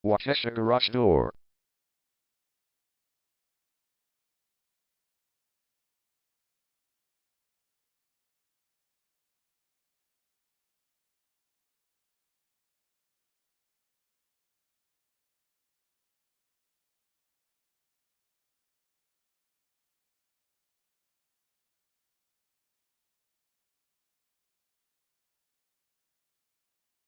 Waukesha garage door.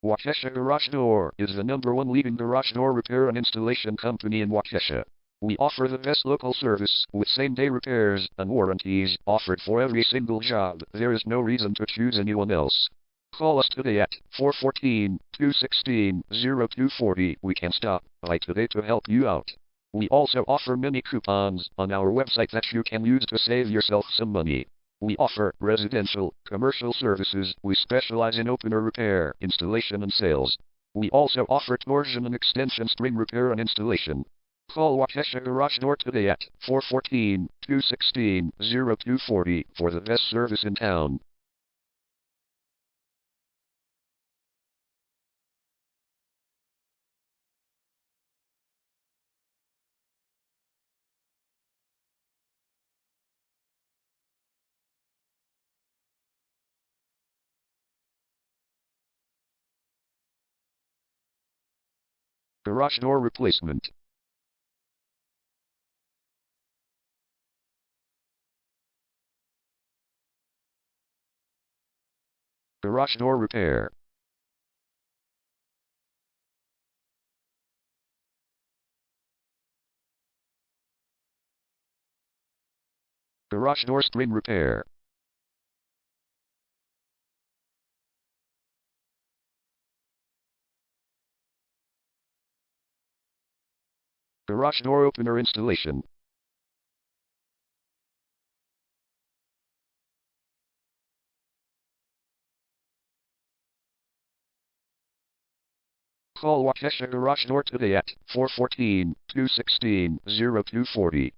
Waukesha Garage Door is the #1 leading garage door repair and installation company in Waukesha. We offer the best local service with same-day repairs and warranties offered for every single job. There is no reason to choose anyone else. Call us today at 414-216-0240. We can stop by today to help you out. We also offer many coupons on our website that you can use to save yourself some money. We offer residential, commercial services. We specialize in opener repair, installation and sales. We also offer torsion and extension string repair and installation. Call Waukesha Garage Door today at 414-216-0240 for the best service in town. Garage door replacement. Garage door repair. Garage door string repair. Garage door opener installation. Call Waukesha Garage Door today at 414-216-0240.